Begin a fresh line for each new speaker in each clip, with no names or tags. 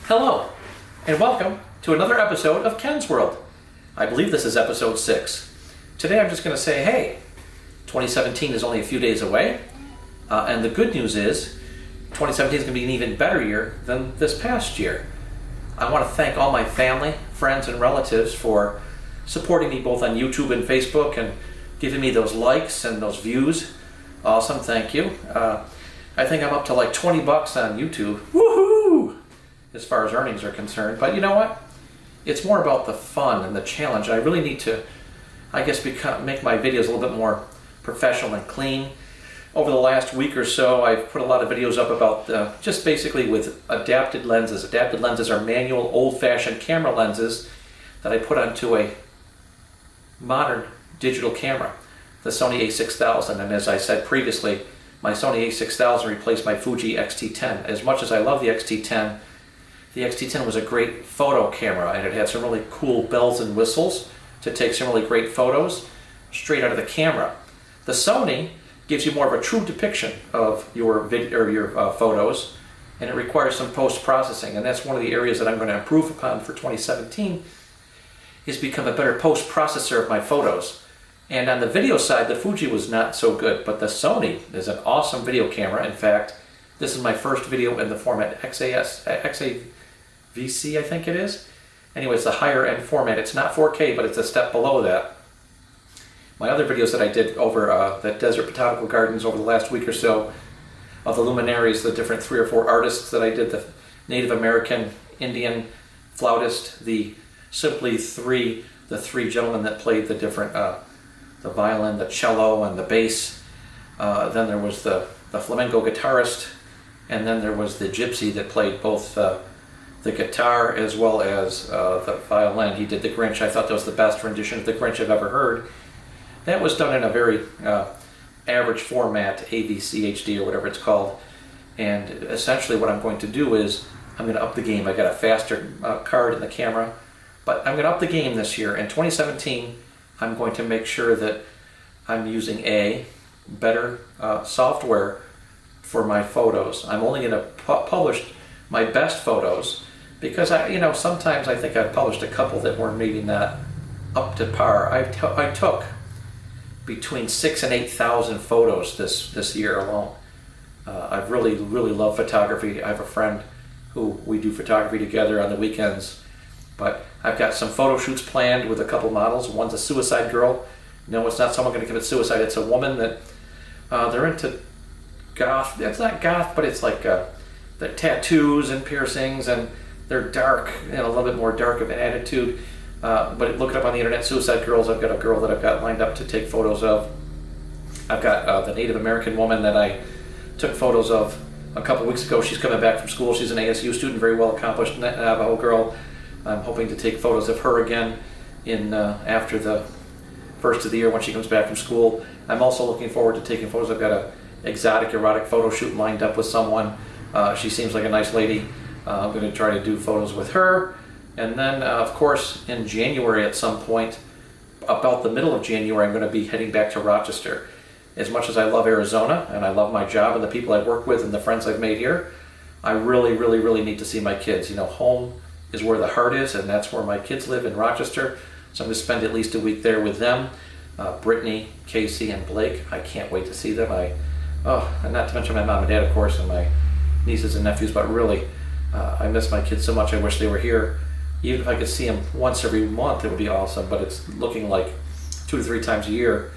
Hello, and welcome to another episode of Ken's World. I believe this is episode 6. Today I'm just going to say, hey, 2017 is only a few days away, and the good news is 2017 is going to be an even better year than this past year. I want to thank all my family, friends, and relatives for supporting me both on YouTube and Facebook and giving me those likes and those views. Awesome, thank you. I think I'm up to like $20 on YouTube. Woohoo! As far as earnings are concerned. But you know what? It's more about the fun and the challenge. I really need to, I guess, make my videos a little bit more professional and clean. Over the last week or so, I've put a lot of videos up about just basically with adapted lenses. Adapted lenses are manual, old-fashioned camera lenses that I put onto a modern digital camera, the Sony A6000. And as I said previously, my Sony A6000 replaced my Fuji X-T10. As much as I love the X-T10, the X-T10 was a great photo camera, and it had some really cool bells and whistles to take some really great photos straight out of the camera. The Sony gives you more of a true depiction of your video or your photos, and it requires some post-processing, and that's one of the areas that I'm going to improve upon for 2017, is become a better post-processor of my photos. And on the video side, the Fuji was not so good, but the Sony is an awesome video camera. In fact, this is my first video in the format XAVC, I think it is. Anyway, it's the higher end format. It's not 4K, but it's a step below that. My other videos that I did over the Desert Botanical Gardens over the last week or so, of the luminaries, the different 3 or 4 artists that I did, the Native American, Indian flautist, the three gentlemen that played the different, the violin, the cello, and the bass. Then there was the flamenco guitarist, and then there was the gypsy that played both the guitar as well as the violin. He did the Grinch. I thought that was the best rendition of the Grinch I've ever heard. That was done in a very average format, AVC HD or whatever it's called. And essentially what I'm going to do is I'm going to up the game. I got a faster card in the camera, but I'm going to up the game this year. In 2017, I'm going to make sure that I'm using better software for my photos. I'm only going to publish my best photos because sometimes I think I've published a couple that were maybe not up to par. I took between 6,000 and 8,000 photos this year alone. I've really loved photography. I have a friend who we do photography together on the weekends, but I've got some photo shoots planned with a couple models. One's a suicide girl. No, it's not someone going to commit suicide. It's a woman that they're into goth. It's not goth, but it's like the tattoos and piercings, and they're dark, a little bit more dark of an attitude. But look it up on the internet, suicide girls. I've got a girl that I've got lined up to take photos of. I've got the Native American woman that I took photos of a couple weeks ago. She's coming back from school. She's an ASU student, very well accomplished Navajo girl. I'm hoping to take photos of her again in after the first of the year when she comes back from school. I'm also looking forward to taking photos. I've got a exotic erotic photo shoot lined up with someone. She seems like a nice lady. I'm going to try to do photos with her. And then, of course, in January at some point, about the middle of January, I'm going to be heading back to Rochester. As much as I love Arizona, and I love my job and the people I work with and the friends I've made here, I really need to see my kids. Home is where the heart is, and that's where my kids live, in Rochester. So I'm going to spend at least a week there with them. Brittany, Casey, and Blake. I can't wait to see them. And not to mention my mom and dad, of course, and my nieces and nephews, but really, I miss my kids so much. I wish they were here. Even if I could see them once every month, it would be awesome, but it's looking like 2 to 3 times a year.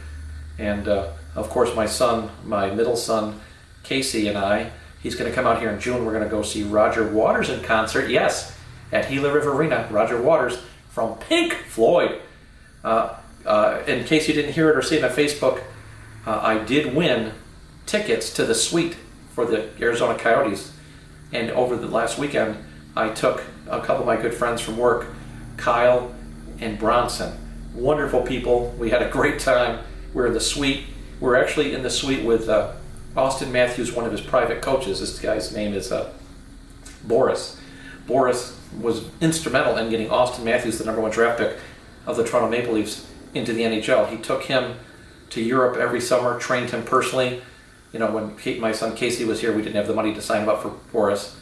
And of course, my middle son, Casey, and he's going to come out here in June. We're going to go see Roger Waters in concert. Yes, at Gila River Arena, Roger Waters from Pink Floyd. In case you didn't hear it or see it on Facebook, I did win tickets to the suite for the Arizona Coyotes. And over the last weekend, I took a couple of my good friends from work, Kyle and Bronson. Wonderful people. We had a great time. We're in the suite. We're actually in the suite with Austin Matthews, one of his private coaches. This guy's name is Boris. Boris was instrumental in getting Austin Matthews, the #1 draft pick of the Toronto Maple Leafs, into the NHL. He took him to Europe every summer, trained him personally. When my son Casey was here, we didn't have the money to sign him up for Boris.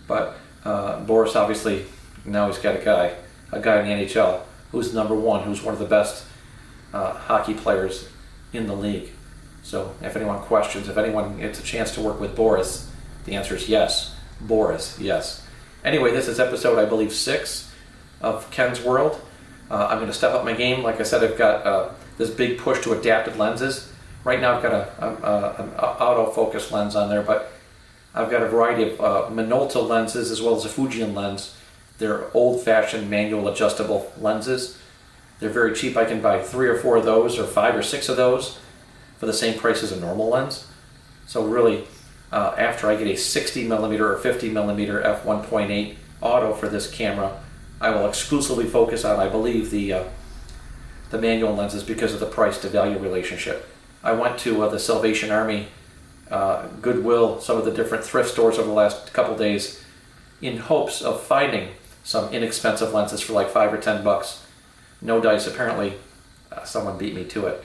But Boris, obviously, now he's got a guy in the NHL who's number one, who's one of the best hockey players in the league. So if anyone questions, if anyone gets a chance to work with Boris, the answer is yes. Boris, yes. Anyway, this is episode, I believe, 6 of Ken's World. I'm going to step up my game. Like I said, I've got this big push to adapted lenses. Right now I've got an autofocus lens on there, but I've got a variety of Minolta lenses as well as a Fujian lens. They're old-fashioned manual adjustable lenses. They're very cheap. I can buy 3 or 4 of those or 5 or 6 of those for the same price as a normal lens. So really, after I get a 60mm or 50mm f1.8 auto for this camera, I will exclusively focus on, I believe, the manual lenses because of the price to value relationship. I went to the Salvation Army, Goodwill, some of the different thrift stores over the last couple days in hopes of finding some inexpensive lenses for like $5 or $10. No dice, apparently. Someone beat me to it.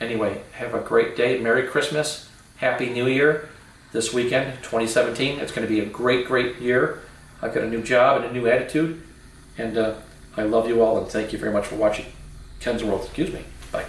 Anyway, have a great day. Merry Christmas. Happy New Year. This weekend, 2017. It's going to be a great, great year. I've got a new job and a new attitude. And I love you all, and thank you very much for watching Ken's World. Excuse me. Bye.